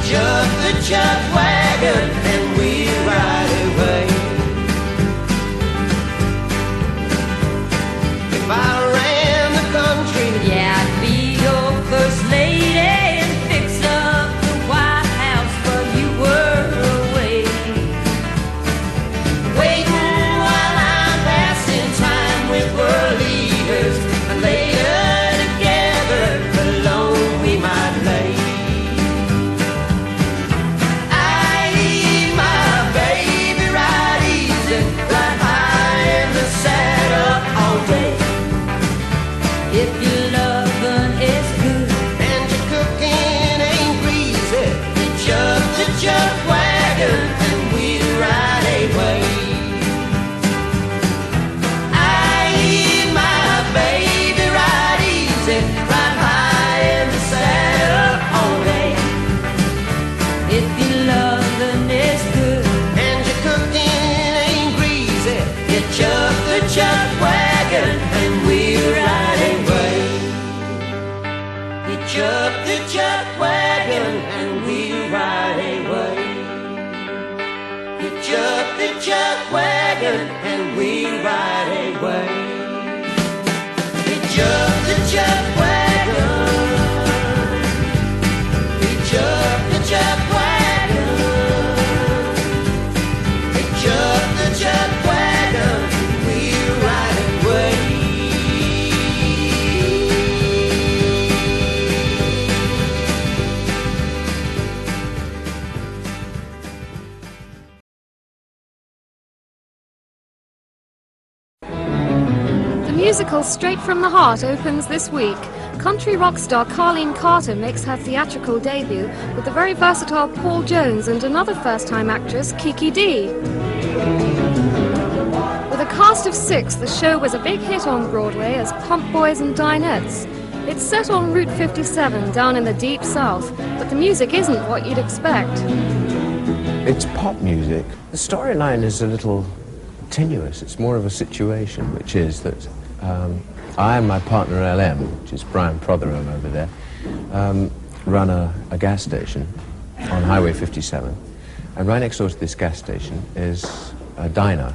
hitch up the chuck wagon and we ride away. If I ran the country, yeah, I'd be your first lady and fix up the White House while you were away. Waiting while I'm passing time with world leaders, and later together alone we might lay. I leave my baby right easy, right high in the saddle all day. If your loving is good and your cooking ain't greasy, hitch up the chuck wagon and we'll ride away. I leave my baby right easy, right high in the saddle all day. if your loving is good, And your cooking ain't greasy, hitch up the chuck wagon and we'll ride away. Hitch up the chuck wagon and we'll ride away. Hitch up the chuck wagon and we'll ride away. Hitch up the chuck wagon. Hitch up the chuck wagon. Hitch up the chuck wagon. We'll ride away. The musical Straight from the Heart opens this week. Country rock star Carlene Carter makes her theatrical debut with the very versatile Paul Jones and another first-time actress, Kiki Dee. With a cast of 6, the show was a big hit on Broadway as Pump Boys and Dinettes. It's set on Route 57 down in the deep south, but the music isn't what you'd expect. It's pop music. The storyline is a little tenuous. It's more of a situation, which is that I and my partner LM, which is Brian Protheroe over there, run a gas station on Highway 57. And right next door to this gas station is a diner,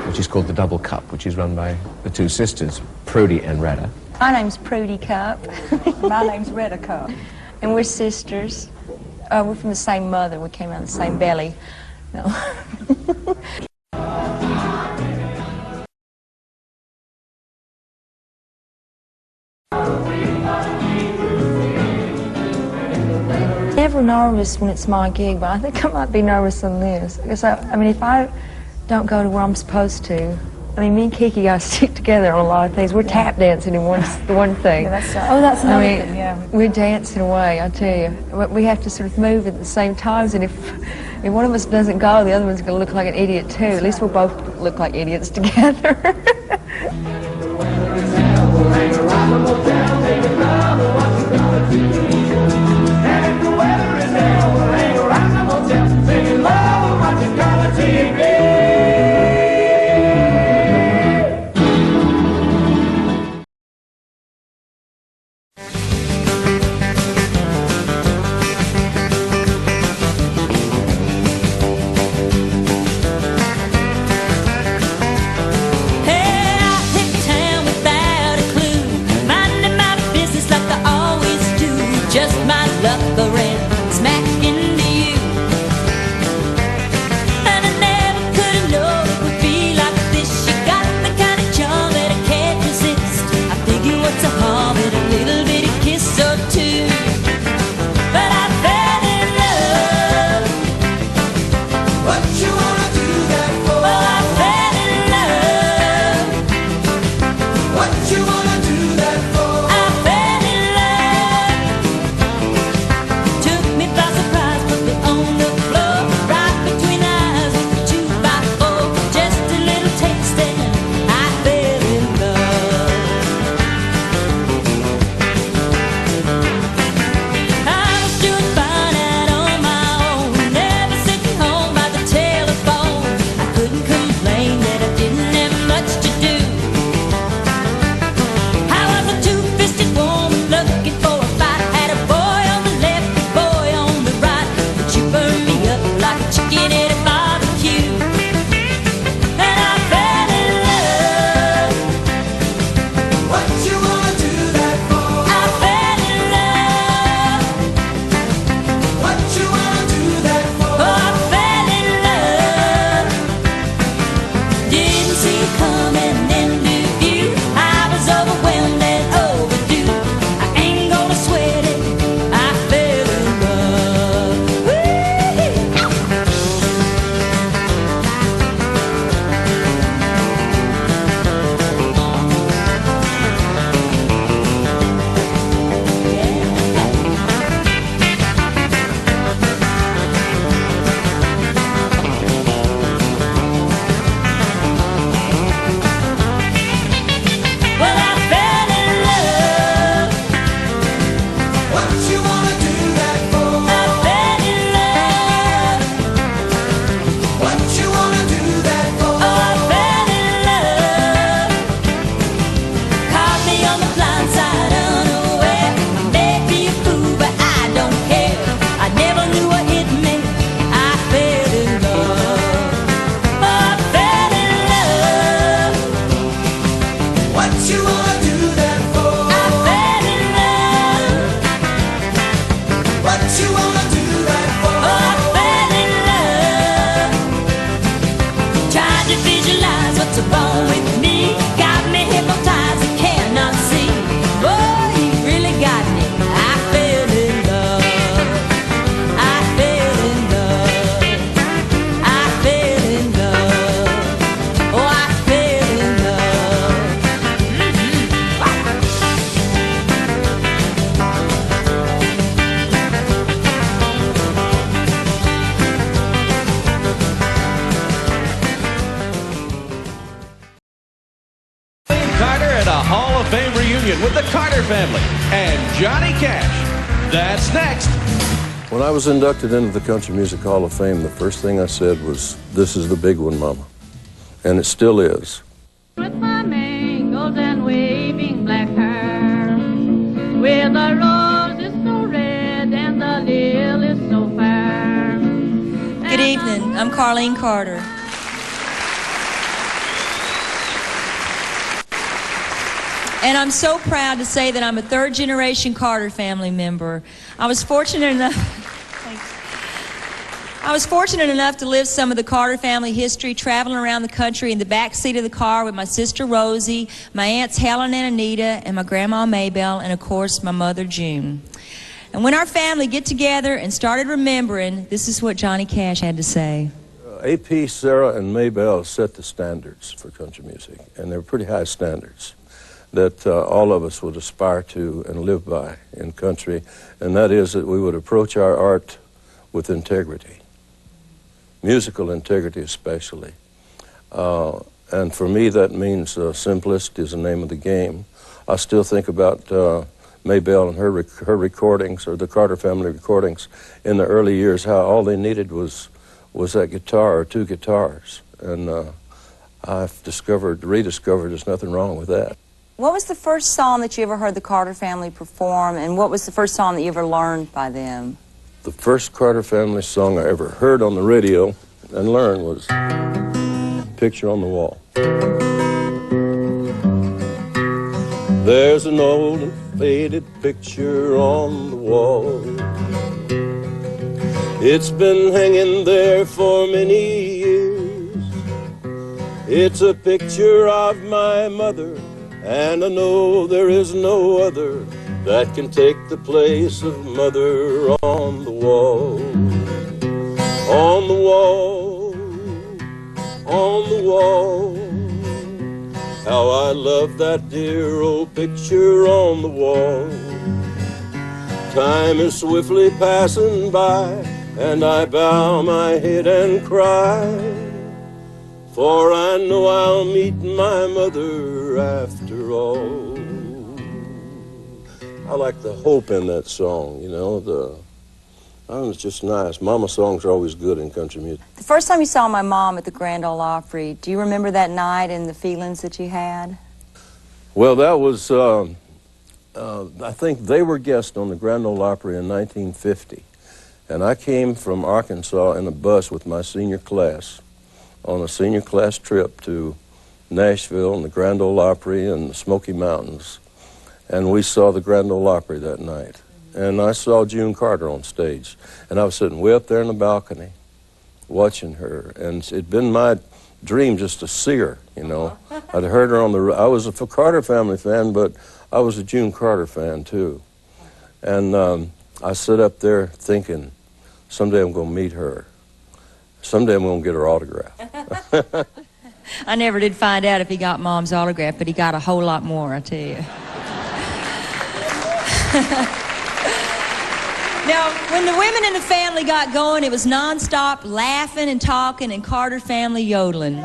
which is called the Double Cup, which is run by the 2 sisters, Prudy and Retta. My name's Prudy Cup. My name's Retta Cup. And we're sisters. We're from the same mother. We came out of the same belly. No. Never nervous when it's my gig, but I think I might be nervous on this. Because I mean, if I don't go to where I'm supposed to, I mean, me and Kiki got to stick together on a lot of things. We're tap dancing in one thing. Yeah, that's another thing, yeah. We're dancing away, I tell you. We have to sort of move at the same times, and if one of us doesn't go, the other one's going to look like an idiot too. At least we'll both look like idiots together. just my reunion with the Carter family and Johnny Cash. That's next. When I was inducted into the Country Music Hall of Fame, the first thing I said was, "This is the big one, Mama." And it still is. With my mangles and waving black hair, where the rose is so red and the lily is so fair. Good evening. I'm Carlene Carter. And I'm so proud to say that I'm a third-generation Carter family member. I was fortunate enough to live some of the Carter family history, traveling around the country in the back seat of the car with my sister Rosie, my aunts Helen and Anita, and my grandma Maybelle, and of course my mother June. And when our family get together and started remembering, this is what Johnny Cash had to say. AP, Sarah, and Maybelle set the standards for country music, and they're pretty high standards that all of us would aspire to and live by in country, and that is that we would approach our art with integrity, musical integrity especially. And for me that means simplicity is the name of the game. I still think about Maybelle and her recordings, or the Carter family recordings in the early years, how all they needed was that guitar or two guitars, and I've rediscovered there's nothing wrong with that. What was the first song that you ever heard the Carter family perform, and what was the first song that you ever learned by them? The first Carter family song I ever heard on the radio and learned was Picture on the Wall. There's an old and faded picture on the wall. It's been hanging there for many years. It's a picture of my mother, and I know there is no other that can take the place of Mother on the wall. On the wall, on the wall. How I love that dear old picture on the wall. Time is swiftly passing by, and I bow my head and cry, for I know I'll meet my mother after all. I like the hope in that song, you know, it's just nice. Mama songs are always good in country music. The first time you saw my mom at the Grand Ole Opry, do you remember that night and the feelings that you had? Well, that was, I think they were guests on the Grand Ole Opry in 1950. And I came from Arkansas in a bus with my senior class on a senior class trip to Nashville and the Grand Ole Opry and the Smoky Mountains. And we saw the Grand Ole Opry that night. And I saw June Carter on stage. And I was sitting way up there in the balcony watching her. And it'd been my dream just to see her, you know. I'd heard her on I was a Carter family fan, but I was a June Carter fan too. And I stood up there thinking, someday I'm going to meet her. Someday I'm going to get her autograph. I never did find out if he got Mom's autograph, but he got a whole lot more, I tell you. Now, when the women in the family got going, it was nonstop laughing and talking and Carter family yodeling.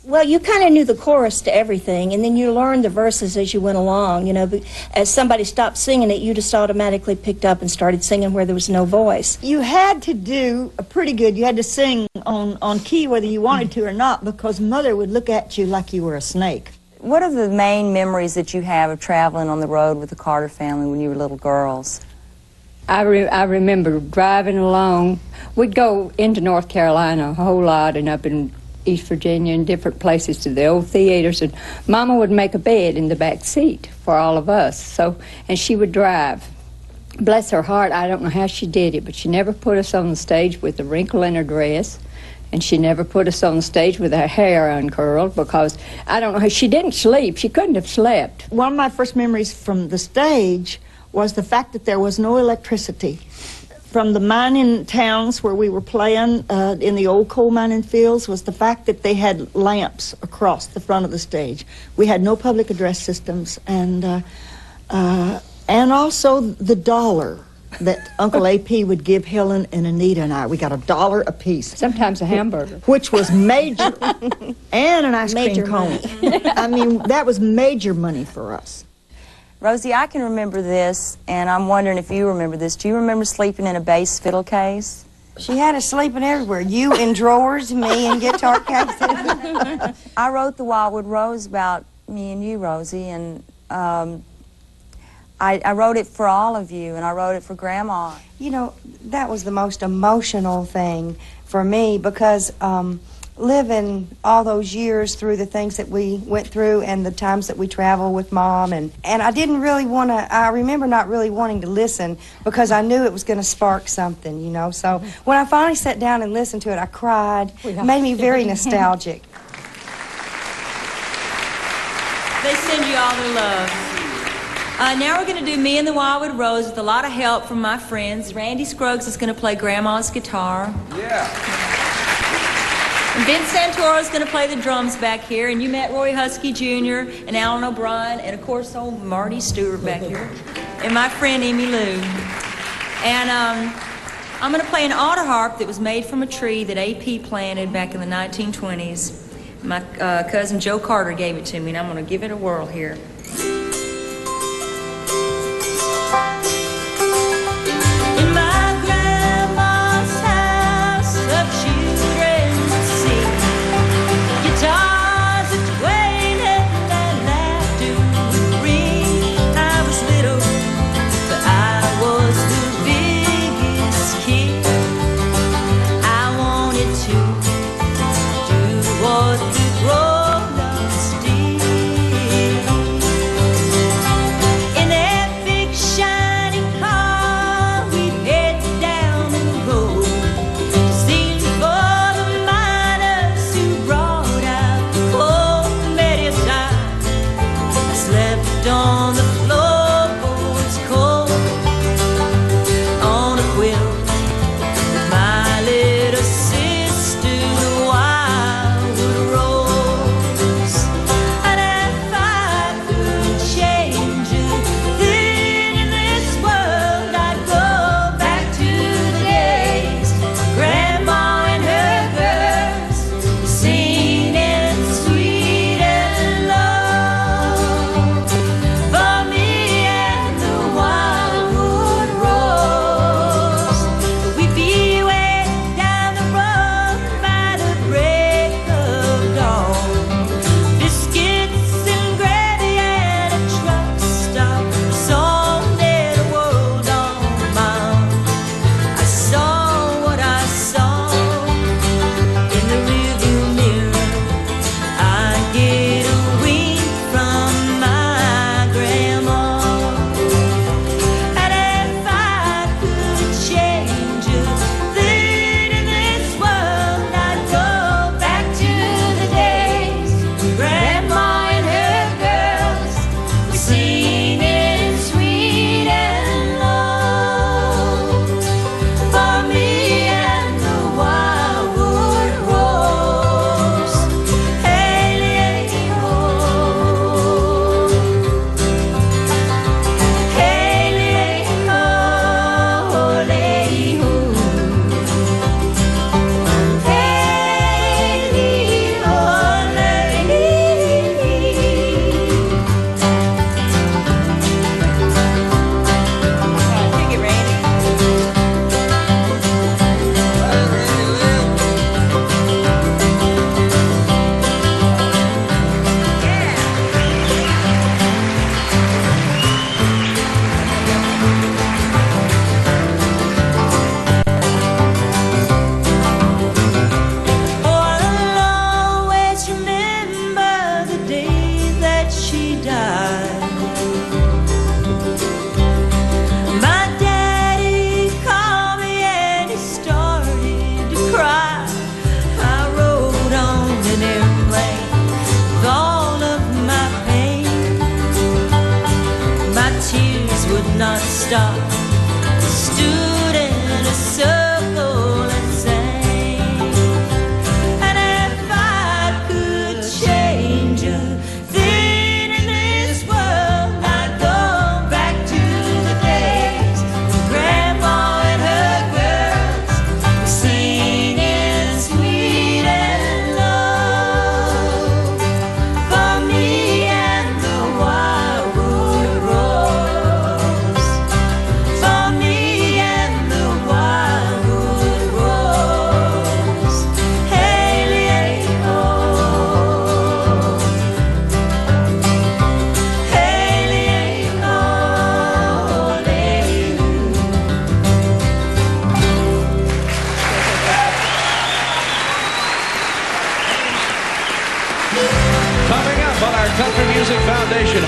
Well, you kind of knew the chorus to everything, and then you learned the verses as you went along, you know. But as somebody stopped singing it, you just automatically picked up and started singing where there was no voice. You had to do a pretty good, you had to sing on key whether you wanted to or not, because Mother would look at you like you were a snake. What are the main memories that you have of traveling on the road with the Carter family when you were little girls? I remember driving along. We'd go into North Carolina a whole lot and up in East Virginia and different places to the old theaters, and Mama would make a bed in the back seat for all of us. So, and she would drive. Bless her heart, I don't know how she did it, but she never put us on the stage with a wrinkle in her dress, and she never put us on the stage with her hair uncurled, because I don't know how she didn't sleep. She couldn't have slept. One of my first memories from the stage was the fact that there was no electricity. From the mining towns where we were playing in the old coal mining fields was the fact that they had lamps across the front of the stage. We had no public address systems, and also the dollar. that Uncle AP would give Helen and Anita and I. We got $1 apiece. Sometimes a hamburger. Which was major. And an ice Major cream cone. money. I mean, that was major money for us. Rosie, I can remember this, and I'm wondering if you remember this. Do you remember sleeping in a bass fiddle case? She had us sleeping everywhere. You in drawers, me in guitar cases. I wrote The Wildwood Rose about me and you, Rosie, and I wrote it for all of you, and I wrote it for Grandma. You know, that was the most emotional thing for me because living all those years through the things that we went through and the times that we traveled with Mom, and I didn't really want to, I remember not really wanting to listen because I knew it was going to spark something, you know. So when I finally sat down and listened to it, I cried. It made me very nostalgic. They send you all their love. Now we're going to do Me and the Wildwood Rose with a lot of help from my friends. Randy Scruggs is going to play Grandma's guitar. Yeah. And Vince Santoro is going to play the drums back here. And you met Roy Husky Jr. and Alan O'Brien and, of course, old Marty Stewart back here. And my friend, Emmy Lou. And I'm going to play an auto harp that was made from a tree that AP planted back in the 1920s. My cousin Joe Carter gave it to me, and I'm going to give it a whirl here. In my grandma's house of children would sing, guitars that wailed and laughter would ring. I was little, but I was the biggest kid. I wanted to do what the grown-ups did.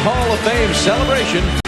Hall of Fame celebration.